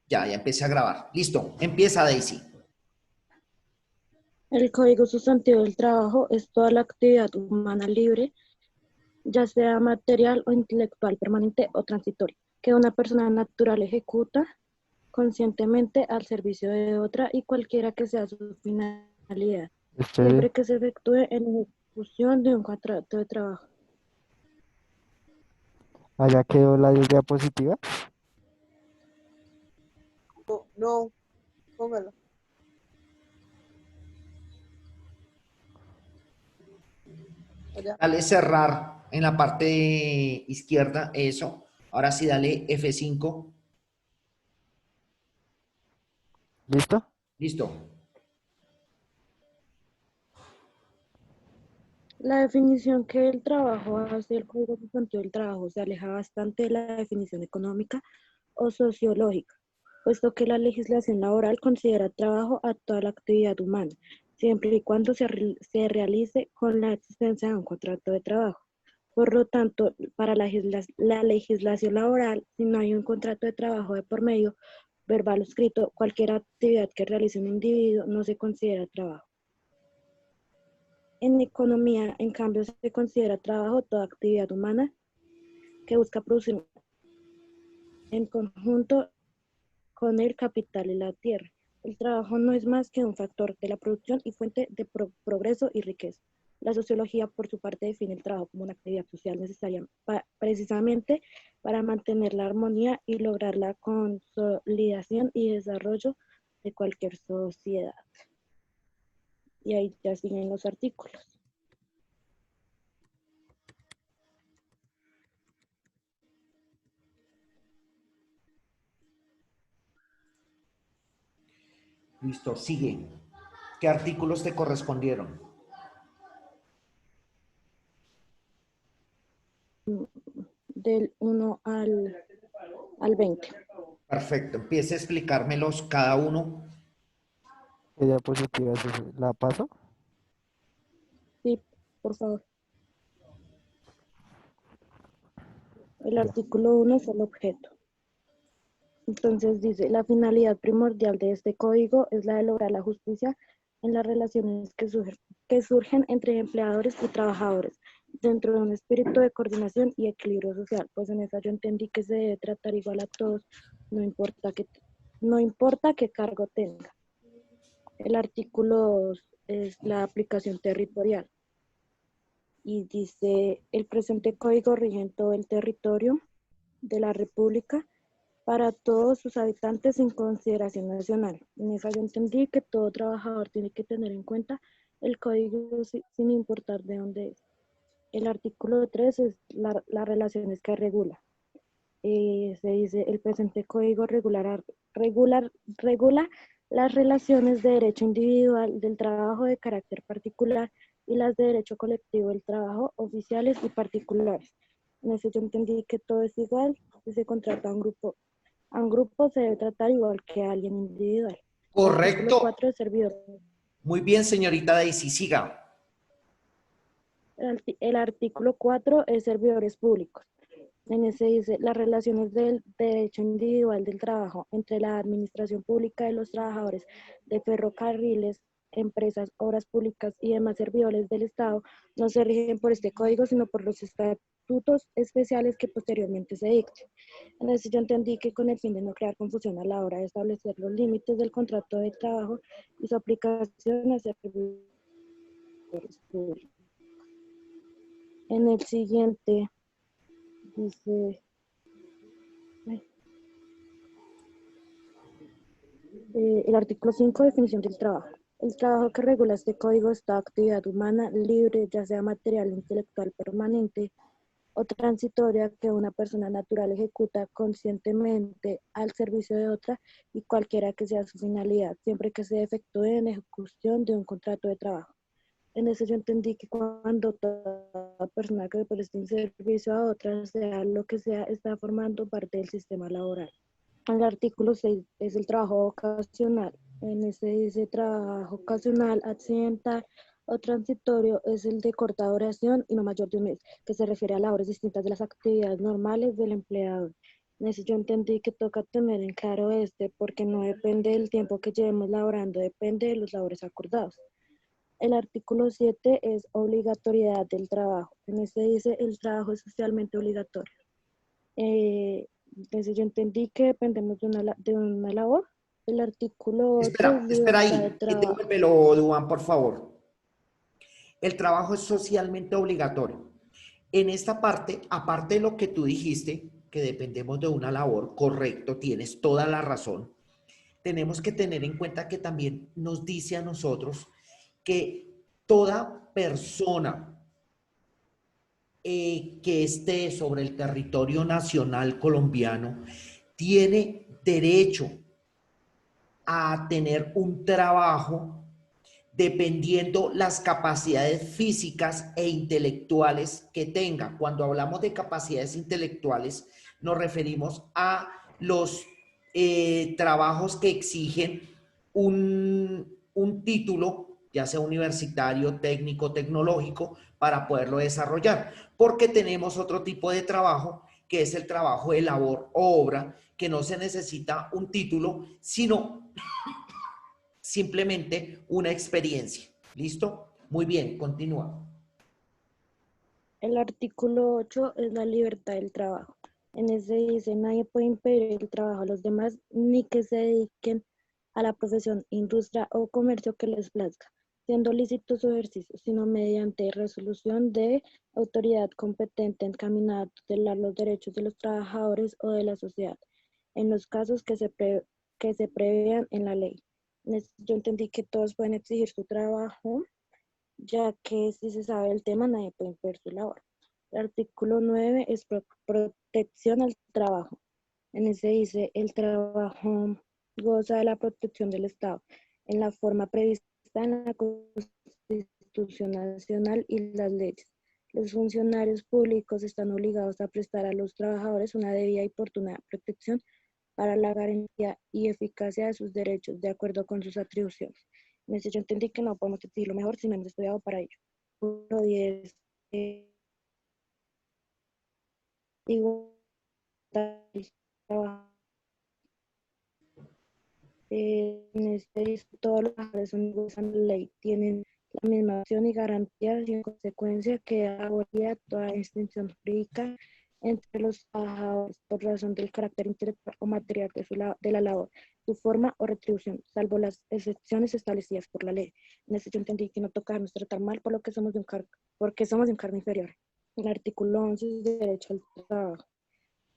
Ya empecé a grabar. Listo, empieza Daisy. El código sustantivo del trabajo es toda la actividad humana libre, ya sea material o intelectual, permanente o transitoria, que una persona natural ejecuta conscientemente al servicio de otra y cualquiera que sea su finalidad, Este, siempre que se efectúe en ejecución de un contrato de trabajo. allá quedó la diapositiva. No, no, póngalo. Allá. Dale cerrar en la parte izquierda, eso. Ahora sí, dale F5. ¿Listo? Listo. La definición que el trabajo hace el código sustantivo del trabajo se aleja bastante de la definición económica o sociológica, puesto que la legislación laboral considera trabajo a toda la actividad humana, siempre y cuando se realice con la existencia de un contrato de trabajo. Por lo tanto, para la legislación laboral, si no hay un contrato de trabajo de por medio, verbal o escrito, cualquier actividad que realice un individuo no se considera trabajo. En economía, en cambio, se considera trabajo toda actividad humana que busca producir en conjunto con el capital y la tierra. El trabajo no es más que un factor de la producción y fuente de progreso y riqueza. La sociología, por su parte, define el trabajo como una actividad social necesaria precisamente para mantener la armonía y lograr la consolidación y desarrollo de cualquier sociedad. Y ahí ya siguen los artículos. Listo, sigue. ¿Qué artículos te correspondieron? Del 1 al 20. Perfecto, empiece a explicármelos cada uno. ¿Qué diapositiva es esa? ¿La paso? Sí, por favor. El Ya. artículo 1 es el objeto. Entonces dice, la finalidad primordial de este código es la de lograr la justicia en las relaciones que surgen entre empleadores y trabajadores, dentro de un espíritu de coordinación y equilibrio social. Pues en esa yo entendí que se debe tratar igual a todos, no importa qué cargo tenga. El artículo 2 es la aplicación territorial y dice, el presente código rige en todo el territorio de la República para todos sus habitantes sin consideración nacional. En esa yo entendí que todo trabajador tiene que tener en cuenta el código sin importar de dónde es. El artículo 3 es las relaciones que regula. Se dice, el presente código regula las relaciones de derecho individual del trabajo de carácter particular y las de derecho colectivo del trabajo oficiales y particulares. En eso yo entendí que todo es igual, si se contrata a un grupo se debe tratar igual que a alguien individual. El artículo Correcto. 4 es servidor. Muy bien, señorita Daisy, siga. El artículo 4 es servidores públicos. En ese dice, las relaciones del derecho individual del trabajo entre la administración pública de los trabajadores de ferrocarriles, empresas, obras públicas y demás servidores del Estado no se rigen por este código, sino por los estatutos especiales que posteriormente se dicten. En ese yo entendí que con el fin de no crear confusión a la hora de establecer los límites del contrato de trabajo y su aplicación a servidores públicos. En el siguiente dice... el artículo 5, definición del trabajo. El trabajo que regula este código es toda actividad humana libre, ya sea material, intelectual, permanente o transitoria, que una persona natural ejecuta conscientemente al servicio de otra y cualquiera que sea su finalidad, siempre que se efectúe en ejecución de un contrato de trabajo. En eso yo entendí que cuando toda persona que preste un servicio a otra, sea lo que sea, está formando parte del sistema laboral. El artículo 6 es el trabajo ocasional. En ese dice trabajo ocasional, accidental o transitorio es el de corta duración y no mayor de un mes, que se refiere a labores distintas de las actividades normales del empleador. Yo entendí que toca tener en claro porque no depende del tiempo que llevemos laborando, depende de los labores acordados. El artículo 7 es obligatoriedad del trabajo. En este dice el trabajo es socialmente obligatorio. Entonces yo entendí que dependemos de una labor. El artículo 8 es Espera libertad de ahí y trabajo. devuélvelo, Duan, por favor. El trabajo es socialmente obligatorio. En esta parte, aparte de lo que tú dijiste, que dependemos de una labor, correcto, tienes toda la razón, tenemos que tener en cuenta que también nos dice a nosotros que toda persona que esté sobre el territorio nacional colombiano tiene derecho a tener un trabajo dependiendo las capacidades físicas e intelectuales que tenga. Cuando hablamos de capacidades intelectuales, nos referimos a los trabajos que exigen un título, ya sea universitario, técnico, tecnológico, para poderlo desarrollar. Porque tenemos otro tipo de trabajo, que es el trabajo de labor o obra, que no se necesita un título, sino simplemente una experiencia. ¿Listo? Muy bien, continúa. El artículo 8 es la libertad del trabajo. En ese dice, nadie puede impedir el trabajo a los demás ni que se dediquen a la profesión, industria o comercio que les plazca, siendo lícito su ejercicio, sino mediante resolución de autoridad competente encaminada a tutelar los derechos de los trabajadores o de la sociedad, en los casos que se prevean en la ley. Yo entendí que todos pueden exigir su trabajo, ya que si se sabe el tema, nadie puede impedir su labor. El artículo 9 es protección al trabajo. En ese dice, el trabajo goza de la protección del Estado en la forma prevista en la Constitución Nacional y las leyes. Los funcionarios públicos están obligados a prestar a los trabajadores una debida y oportuna protección para la garantía y eficacia de sus derechos, de acuerdo con sus atribuciones. En ese yo entendí que no podemos decirlo mejor si no hemos estudiado para ello. Artículo 10, igualdad del trabajo. En este dice, todos los trabajadores son iguales a la ley, tienen la misma acción y garantías y en consecuencia queda abolida toda distinción jurídica entre los trabajadores por razón del carácter intelectual o material de la labor, su forma o retribución, salvo las excepciones establecidas por la ley. En este yo entendí que no toca dejarnos tratar mal por lo que somos de un porque somos de un cargo inferior. El artículo 11 es de derecho al trabajo.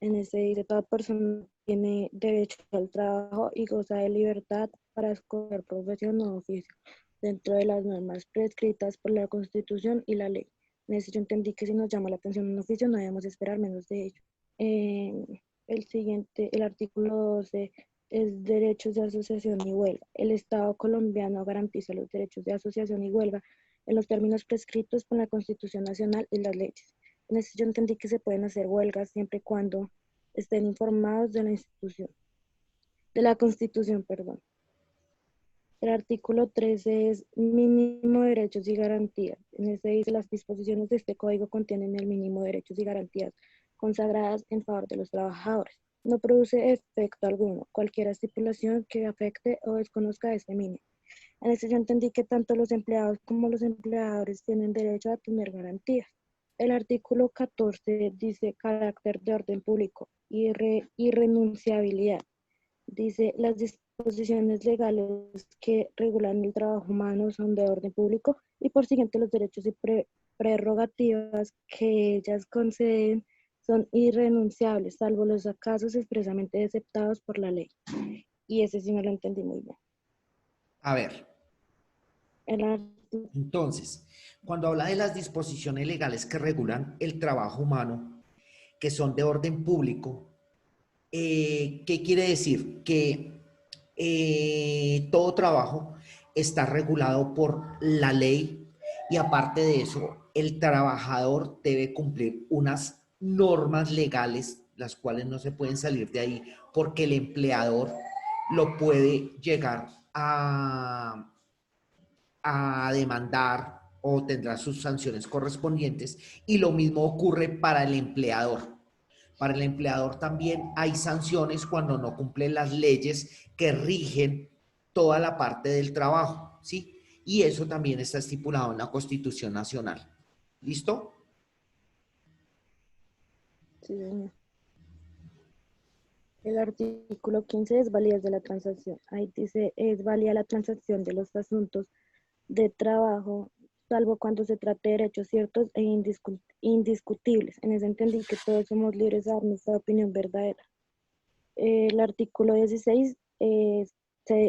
En ese dice, toda persona tiene derecho al trabajo y goza de libertad para escoger profesión o oficio, dentro de las normas prescritas por la Constitución y la ley. En ese yo entendí que si nos llama la atención un oficio, no debemos esperar menos de ello. El siguiente, el artículo 12, es derechos de asociación y huelga. El Estado colombiano garantiza los derechos de asociación y huelga en los términos prescritos por la Constitución Nacional y las leyes. En eso yo entendí que se pueden hacer huelgas siempre y cuando estén informados de la institución, de la Constitución, perdón. El artículo 13 es mínimo de derechos y garantías. En ese dice, las disposiciones de este código contienen el mínimo de derechos y garantías consagradas en favor de los trabajadores. No produce efecto alguno, cualquier estipulación que afecte o desconozca este mínimo. En ese yo entendí que tanto los empleados como los empleadores tienen derecho a tener garantías. El artículo 14 dice carácter de orden público y irrenunciabilidad. Dice, las disposiciones legales que regulan el trabajo humano son de orden público y por siguiente los derechos y prerrogativas que ellas conceden son irrenunciables, salvo los casos expresamente aceptados por la ley. Y ese sí no lo entendí muy bien. A ver, El entonces, cuando habla de las disposiciones legales que regulan el trabajo humano, que son de orden público, ¿qué quiere decir? Que todo trabajo está regulado por la ley y aparte de eso, el trabajador debe cumplir unas normas legales, las cuales no se pueden salir de ahí porque el empleador lo puede llegar a demandar o tendrá sus sanciones correspondientes y lo mismo ocurre para el empleador. Para el empleador también hay sanciones cuando no cumplen las leyes que rigen toda la parte del trabajo, ¿sí? Y eso también está estipulado en la Constitución Nacional. ¿Listo? Sí, señor. El artículo 15 es validez de la transacción. Ahí dice, es válida la transacción de los asuntos de trabajo, salvo cuando se trate de derechos ciertos e indiscutibles. En ese entendí que todos somos libres de dar nuestra opinión verdadera. El artículo 16,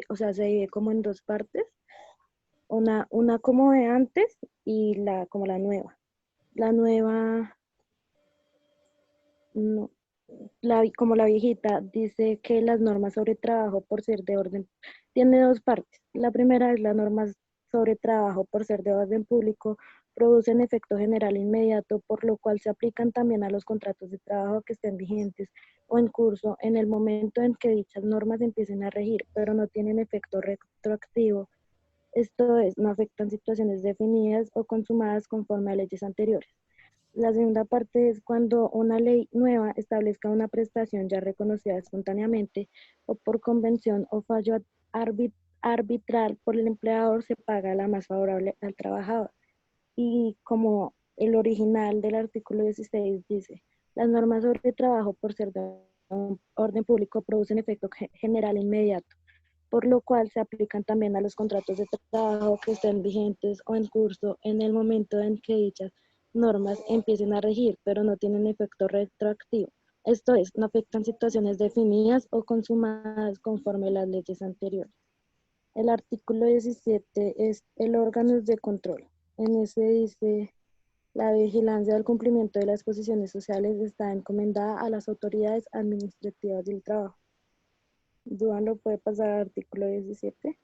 o sea, se divide como en dos partes, una como de antes y como la nueva. La nueva, no, como la viejita, dice que las normas sobre trabajo por ser de orden, tiene dos partes. La primera es las normas sobre trabajo por ser de orden público, producen efecto general inmediato, por lo cual se aplican también a los contratos de trabajo que estén vigentes o en curso en el momento en que dichas normas empiecen a regir, pero no tienen efecto retroactivo. Esto es, no afectan situaciones definidas o consumadas conforme a leyes anteriores. La segunda parte es cuando una ley nueva establezca una prestación ya reconocida espontáneamente o por convención o fallo arbitral por el empleador, se paga la más favorable al trabajador. Y como el original del artículo 16 dice, las normas sobre trabajo por ser de un orden público producen efecto general inmediato, por lo cual se aplican también a los contratos de trabajo que estén vigentes o en curso en el momento en que dichas normas empiecen a regir, pero no tienen efecto retroactivo. Esto es, no afectan situaciones definidas o consumadas conforme a las leyes anteriores. El artículo 17 es el órgano de control. En ese dice, la vigilancia del cumplimiento de las disposiciones sociales está encomendada a las autoridades administrativas del trabajo. Duan lo puede pasar al artículo 17.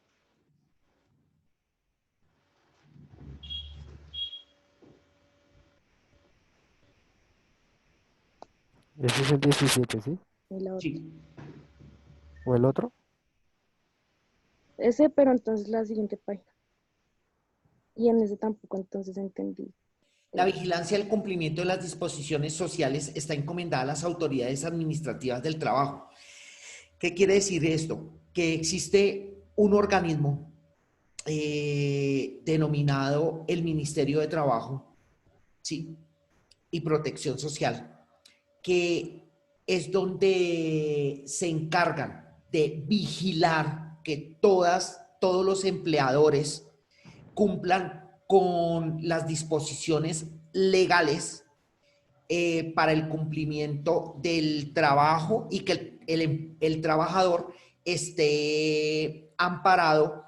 Ese es el 17, ¿sí? Y la otra. Sí. ¿O el otro? Ese, pero entonces la siguiente página. Y en ese tampoco entonces entendí. La vigilancia del cumplimiento de las disposiciones sociales está encomendada a las autoridades administrativas del trabajo. ¿Qué quiere decir esto? Que existe un organismo denominado el Ministerio de Trabajo, ¿sí? Y Protección Social, que es donde se encargan de vigilar que todos los empleadores cumplan con las disposiciones legales para el cumplimiento del trabajo y que el trabajador esté amparado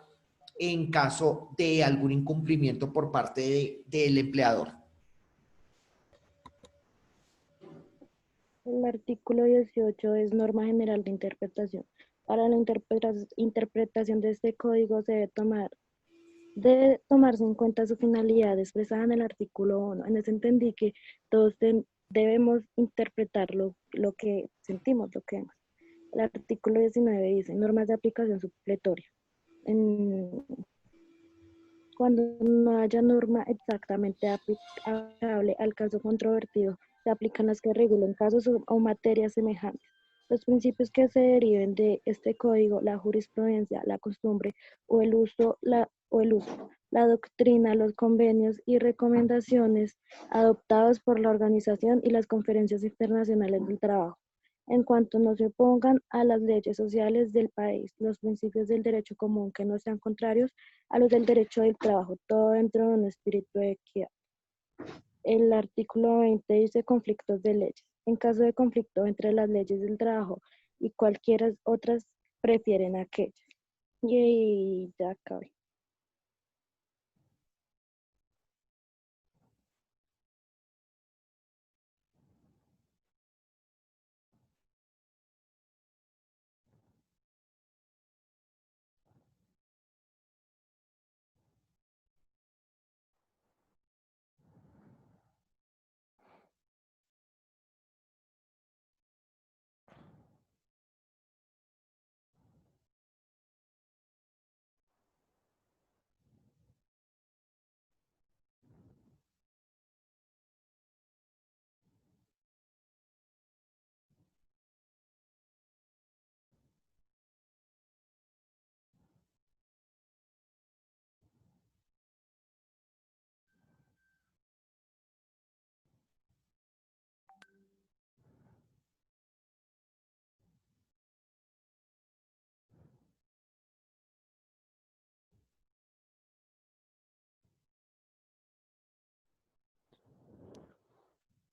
en caso de algún incumplimiento por parte del empleador. El artículo 18 es norma general de interpretación. Para la interpretación de este código debe tomarse en cuenta su finalidad expresada en el artículo 1. En ese entendí que todos debemos interpretar lo que sentimos, lo que vemos. El artículo 19 dice normas de aplicación supletoria. Cuando no haya norma exactamente aplicable al caso controvertido, se aplican las que regulen casos o materias semejantes. Los principios que se deriven de este código, la jurisprudencia, la costumbre la doctrina, los convenios y recomendaciones adoptados por la organización y las conferencias internacionales del trabajo, en cuanto no se opongan a las leyes sociales del país, los principios del derecho común que no sean contrarios a los del derecho del trabajo, todo dentro de un espíritu de equidad. El artículo 20 dice conflictos de leyes. En caso de conflicto entre las leyes del trabajo y cualquiera otras, prefieren aquellas. Y ya acabé.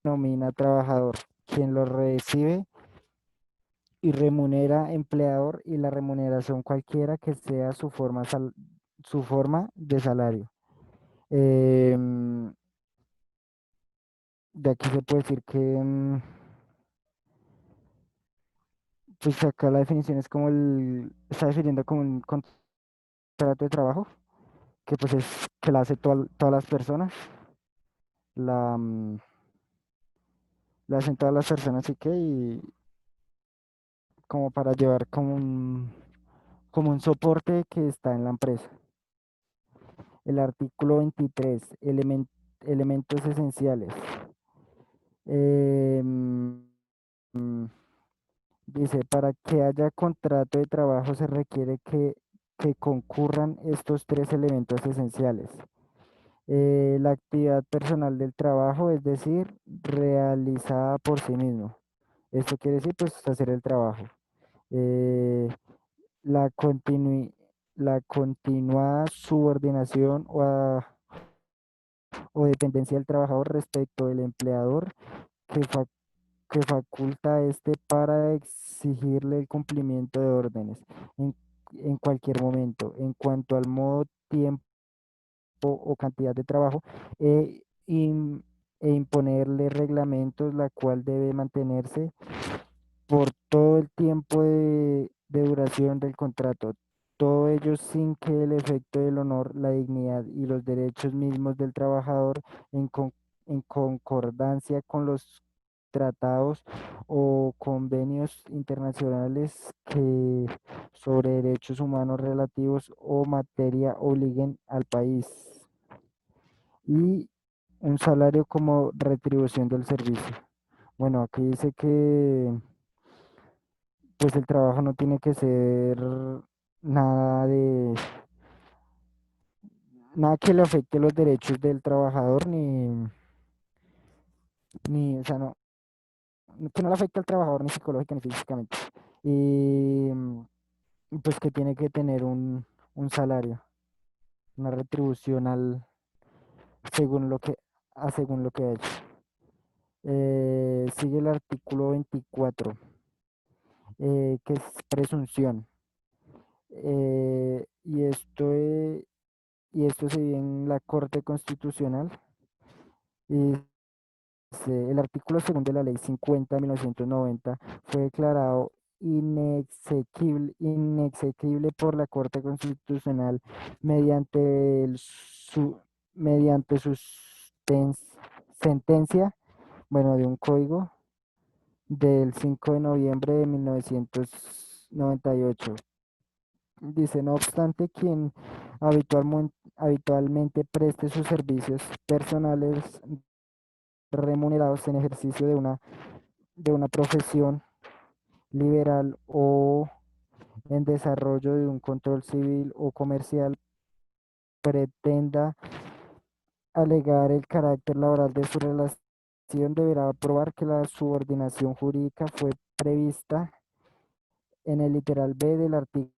denomina trabajador, quien lo recibe y remunera empleador y la remuneración cualquiera que sea su forma de salario. Em, de aquí se puede decir que, pues acá la definición es como está definiendo como un contrato de trabajo, que pues es que la hace todas las personas, la, la hacen todas las personas y como para llevar como un soporte que está en la empresa. El artículo 23, elementos esenciales. Em, mm, Dice, para que haya contrato de trabajo se requiere que concurran estos tres elementos esenciales. La actividad personal del trabajo, es decir, realizada por sí mismo. Esto quiere decir, pues, hacer el trabajo. Eh, la, continui- la continuada subordinación o dependencia del trabajador respecto del empleador que, que faculta a este para exigirle el cumplimiento de órdenes en, en cualquier momento. En cuanto al modo, tiempo o cantidad de trabajo, e, e imponerle reglamentos, la cual debe mantenerse por todo el tiempo de duración del contrato. Todo ello sin que el efecto del honor, la dignidad y los derechos mismos del trabajador en, en concordancia con los tratados o convenios internacionales que sobre derechos humanos relativos o materia obliguen al país. Y un salario como retribución del servicio. Bueno, aquí dice que pues el trabajo no tiene que ser nada de nada que le afecte los derechos del trabajador ni, o sea, no, que no le afecte al trabajador ni psicológica ni físicamente. Y pues que tiene que tener un salario, una retribución según lo que, según lo que ha hecho. Sigue el artículo 24, que es presunción. Y y esto se ve en la Corte Constitucional. Y el artículo segundo de la Ley 50 de 1990 fue declarado inexequible por la Corte Constitucional mediante, mediante su sentencia, bueno, de un código del 5 de noviembre de 1998. Dice, no obstante, quien habitualmente preste sus servicios personales remunerados en ejercicio de una profesión liberal o en desarrollo de un control civil o comercial, pretenda alegar el carácter laboral de su relación, deberá probar que la subordinación jurídica fue prevista en el literal B del artículo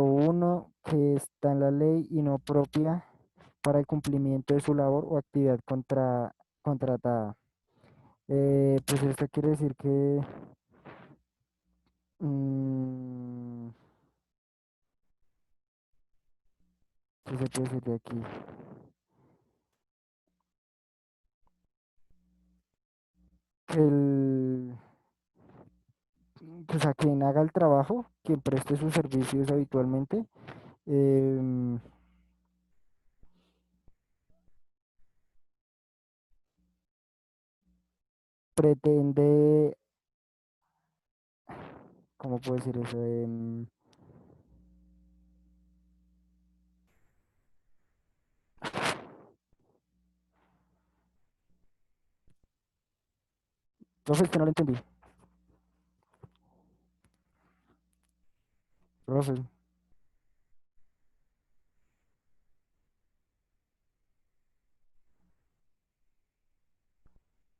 1 que está en la ley y no propia para el cumplimiento de su labor o actividad contratada. Pues esto quiere decir que mm, ¿qué se puede decir de aquí? El, pues a quien haga el trabajo, quien preste sus servicios habitualmente, em, pretende, ¿cómo puedo decir eso? Profe, es que no lo entendí. Profe,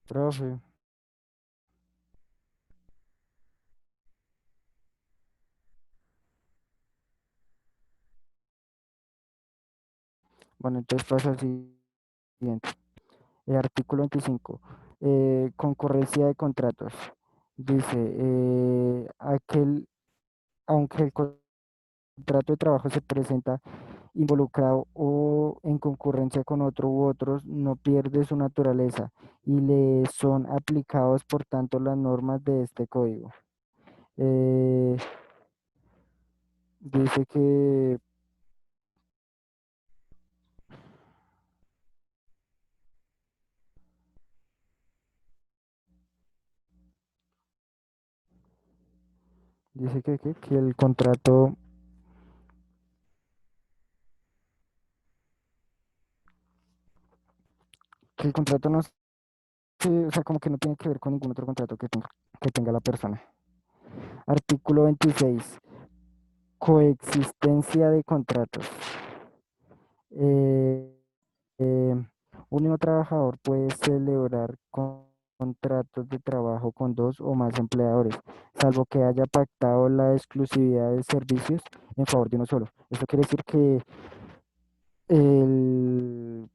profe. Bueno, entonces pasa al siguiente. El artículo 25. Concurrencia de contratos. Dice, aunque el contrato de trabajo se presenta involucrado o en concurrencia con otro u otros, no pierde su naturaleza y le son aplicados, por tanto, las normas de este código. Eh, dice que, que el contrato no, o sea, como que no tiene que ver con ningún otro contrato que tenga la persona. Artículo 26. Coexistencia de contratos. Eh, eh, un mismo trabajador puede celebrar contratos de trabajo con dos o más empleadores, salvo que haya pactado la exclusividad de servicios en favor de uno solo. Esto quiere decir que el,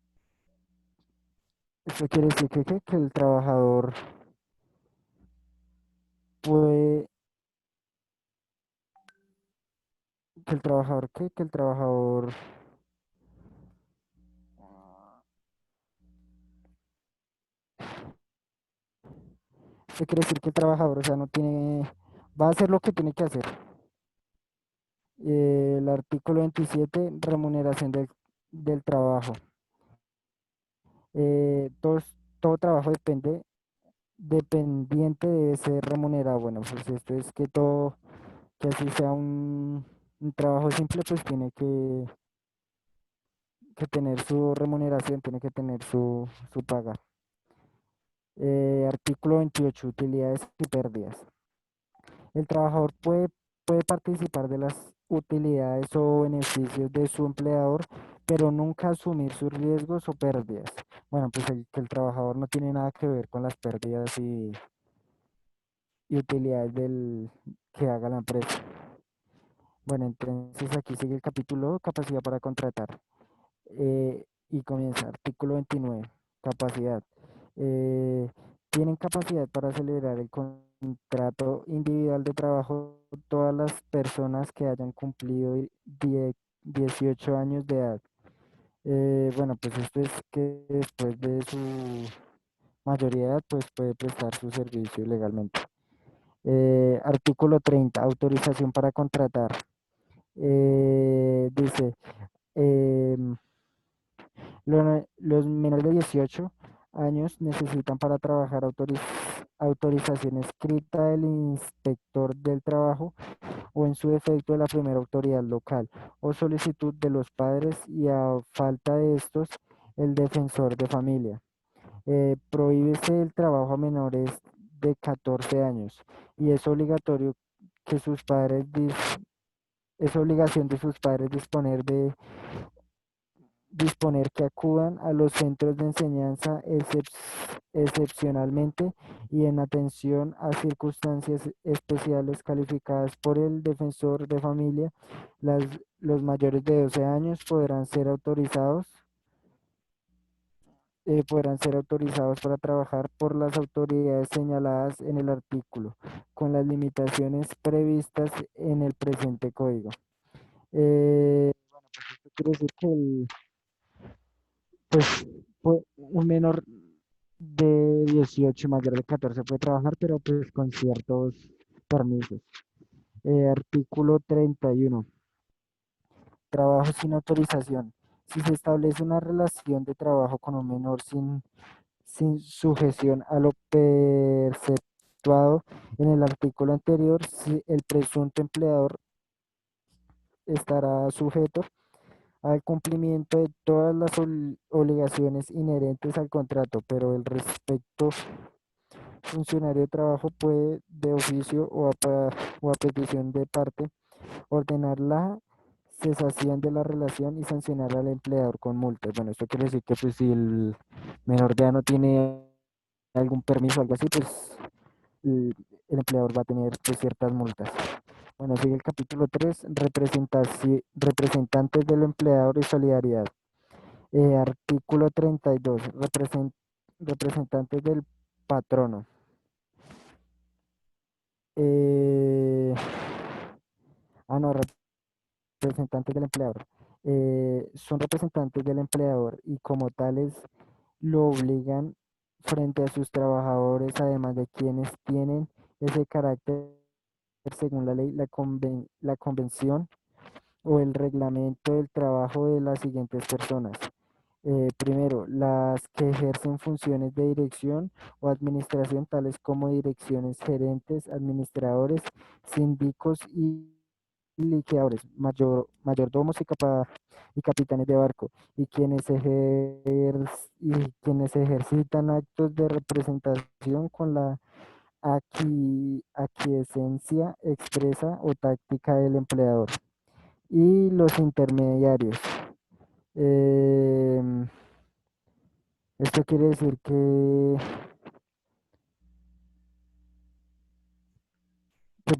esto quiere decir que el trabajador puede, que el trabajador Eso quiere decir que el trabajador, o sea, no tiene, va a hacer lo que tiene que hacer. El artículo 27, remuneración del trabajo. Eh, todo, todo trabajo dependiente debe ser remunerado. Bueno, pues esto es que así sea un trabajo simple, pues tiene que tener su remuneración, tiene que tener su paga. Artículo 28, utilidades y pérdidas. El trabajador puede participar de las utilidades o beneficios de su empleador, pero nunca asumir sus riesgos o pérdidas. Bueno, pues que el trabajador no tiene nada que ver con las pérdidas y utilidades que haga la empresa. Bueno, entonces aquí sigue el capítulo capacidad para contratar. Y comienza, artículo 29, capacidad. Eh, Tienen capacidad para celebrar el contrato individual de trabajo todas las personas que hayan cumplido 18 años de edad. Bueno, pues esto es que después de su mayoría de edad, pues puede prestar su servicio legalmente. Artículo 30, autorización para contratar. Dice, em, los menores de 18 años necesitan para trabajar autorización escrita del inspector del trabajo o en su defecto de la primera autoridad local o solicitud de los padres y a falta de estos el defensor de familia. Prohíbese el trabajo a menores de 14 años y es obligatorio que sus padres es obligación de sus padres disponer que acudan a los centros de enseñanza excepcionalmente y en atención a circunstancias especiales calificadas por el defensor de familia. Las, los mayores de 12 años podrán ser autorizados para trabajar por las autoridades señaladas en el artículo, con las limitaciones previstas en el presente código. Bueno, pues esto quiere decir que un menor de 18 mayor de 14 puede trabajar, pero pues con ciertos permisos. Artículo 31. Trabajo sin autorización. Si se establece una relación de trabajo con un menor sin sujeción a lo perceptuado en el artículo anterior, si el presunto empleador estará sujeto al cumplimiento de todas las obligaciones inherentes al contrato, pero el respecto funcionario de trabajo puede, de oficio o a petición de parte, ordenar la cesación de la relación y sancionar al empleador con multas. Bueno, esto quiere decir que pues, si el menor de edad no tiene algún permiso o algo así, pues el empleador va a tener pues, ciertas multas. Bueno, sigue el capítulo 3, representantes del empleador y solidaridad. Artículo 32, representantes del patrono. Eh, no, representantes del empleador. Son representantes del empleador y como tales lo obligan frente a sus trabajadores, además de quienes tienen ese carácter según la ley, la convención o el reglamento del trabajo de las siguientes personas. Primero, las que ejercen funciones de dirección o administración, tales como direcciones, gerentes, administradores, síndicos y liquidadores, mayordomos y capitanes de barco, y quienes ejercitan actos de representación con la aquiescencia expresa o táctica del empleador. Y los intermediarios. Em, Esto quiere decir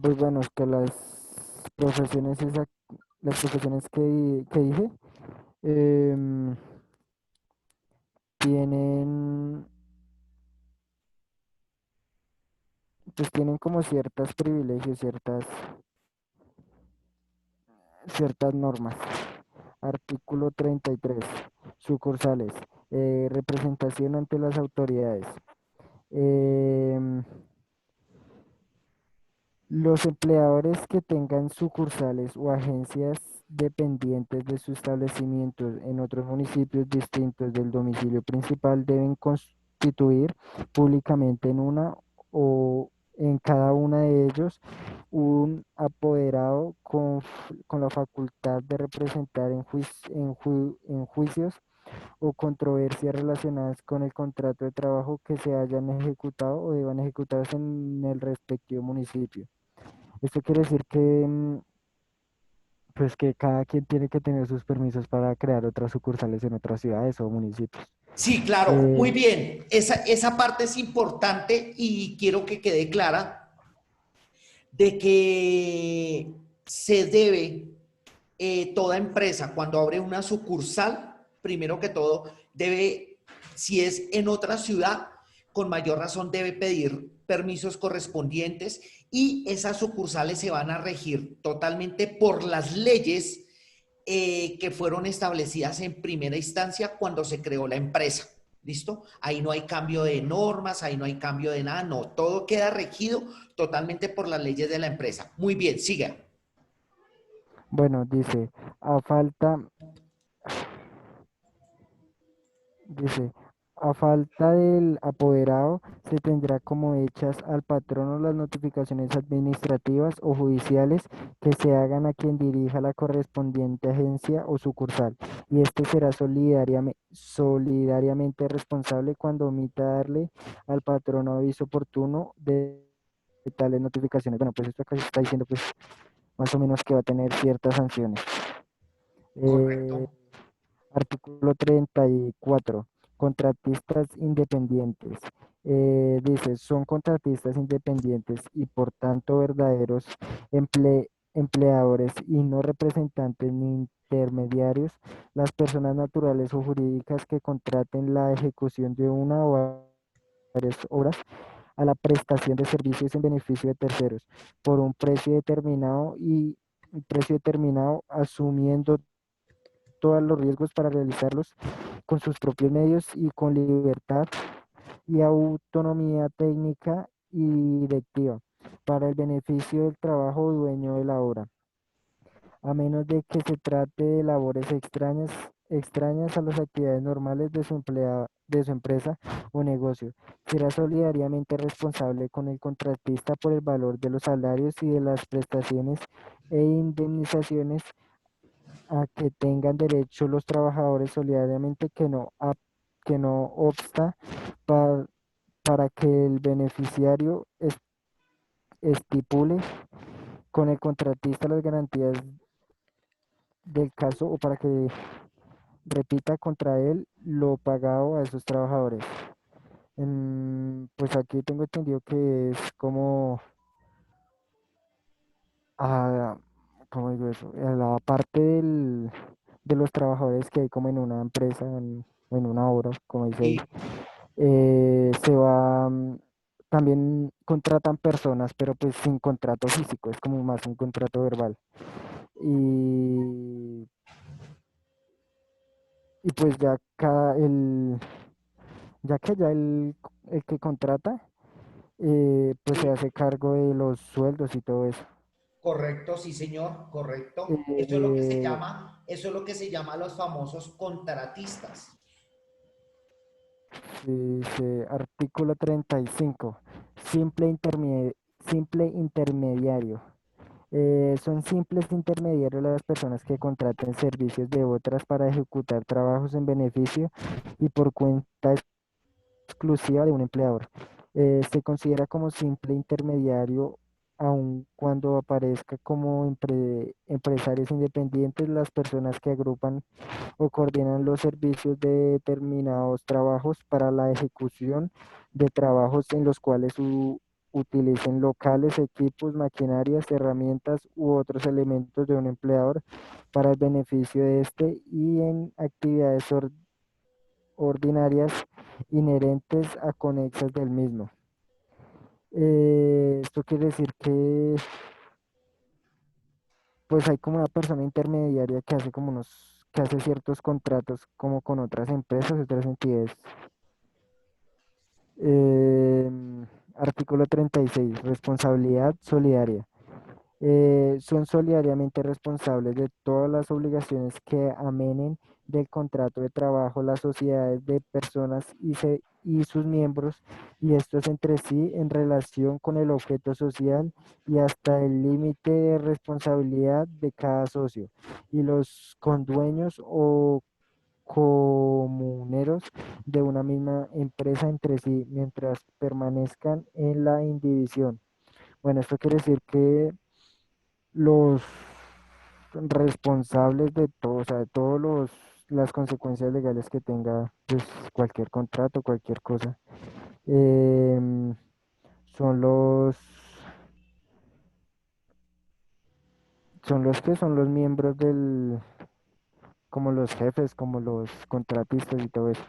pues bueno, que las profesiones que dije, em, tienen, pues tienen como ciertos privilegios, ciertas normas. Artículo 33. Sucursales. Representación ante las autoridades. Em, Los empleadores que tengan sucursales o agencias dependientes de sus establecimientos en otros municipios distintos del domicilio principal deben constituir públicamente en una o en cada una de ellos un apoderado con la facultad de representar en juicios o controversias relacionadas con el contrato de trabajo que se hayan ejecutado o deban ejecutarse en el respectivo municipio. Esto quiere decir que, pues que cada quien tiene que tener sus permisos para crear otras sucursales en otras ciudades o municipios. Sí, claro, muy Eh, bien. Esa parte es importante y quiero que quede clara de que se debe, toda empresa cuando abre una sucursal, primero que todo, debe, si es en otra ciudad, con mayor razón debe pedir permisos correspondientes y esas sucursales se van a regir totalmente por las leyes que fueron establecidas en primera instancia cuando se creó la empresa. ¿Listo? Ahí no hay cambio de normas, ahí no hay cambio de nada, no, todo queda regido totalmente por las leyes de la empresa. Muy bien, siga. bueno, dice, a falta, dice, a falta del apoderado, se tendrá como hechas al patrono las notificaciones administrativas o judiciales que se hagan a quien dirija la correspondiente agencia o sucursal, y este será solidariamente responsable cuando omita darle al patrono aviso oportuno de tales notificaciones. Bueno, pues esto acá se está diciendo pues más o menos que va a tener ciertas sanciones. Eh, Correcto. Artículo 34. Contratistas independientes. Dice, son contratistas independientes y por tanto verdaderos empleadores y no representantes ni intermediarios las personas naturales o jurídicas que contraten la ejecución de una o varias obras a la prestación de servicios en beneficio de terceros por un precio determinado asumiendo todos los riesgos para realizarlos con sus propios medios y con libertad y autonomía técnica y directiva para el beneficio del trabajo dueño de la obra, a menos de que se trate de labores extrañas a las actividades normales de su empresa o negocio. Será solidariamente responsable con el contratista por el valor de los salarios y de las prestaciones e indemnizaciones a que tengan derecho los trabajadores solidariamente que no obsta pa- para que el beneficiario estipule con el contratista las garantías del caso o para que repita contra él lo pagado a esos trabajadores. Pues aquí tengo entendido que es como, ah, ¿cómo digo eso? A la parte de los trabajadores que hay como en una empresa, en una obra, como dice ahí. Sí, se va, también contratan personas, pero pues sin contrato físico, es como más un contrato verbal. Y, y pues el que contrata, pues se Sí, hace cargo de los sueldos y todo eso. correcto, sí, señor, correcto. Eh, Eso es lo que se llama los famosos contratistas. Dice artículo 35, simple intermediario. Son simples intermediarios las personas que contraten servicios de otras para ejecutar trabajos en beneficio y por cuenta exclusiva de un empleador. Se considera como simple intermediario aun cuando aparezca como empresarios independientes las personas que agrupan o coordinan los servicios de determinados trabajos para la ejecución de trabajos en los cuales utilicen locales, equipos, maquinarias, herramientas u otros elementos de un empleador para el beneficio de este y en actividades ordinarias inherentes a conexas del mismo. Esto quiere decir que pues hay como una persona intermediaria que hace que hace ciertos contratos como con otras empresas, otras entidades. Artículo 36, responsabilidad solidaria. Son solidariamente responsables de todas las obligaciones que amenen del contrato de trabajo las sociedades de personas y sus miembros, y estos entre sí en relación con el objeto social y hasta el límite de responsabilidad de cada socio, y los condueños o comuneros de una misma empresa entre sí mientras permanezcan en la indivisión. Bueno, esto quiere decir que los responsables de todo, o sea, de todos las consecuencias legales que tenga pues, cualquier contrato, cualquier cosa, em, son son los miembros como los jefes, como los contratistas y todo eso.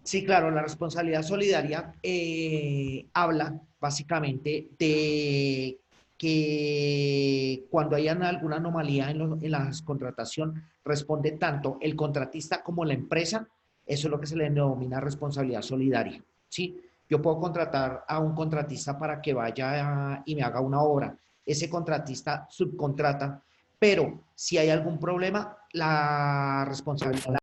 Sí, claro, la responsabilidad solidaria habla básicamente de que cuando hayan alguna anomalía en la contratación, responde tanto el contratista como la empresa. Eso es lo que se le denomina responsabilidad solidaria. ¿Sí? Yo puedo contratar a un contratista para que vaya y me haga una obra. Ese contratista subcontrata, pero si hay algún problema, la responsabilidad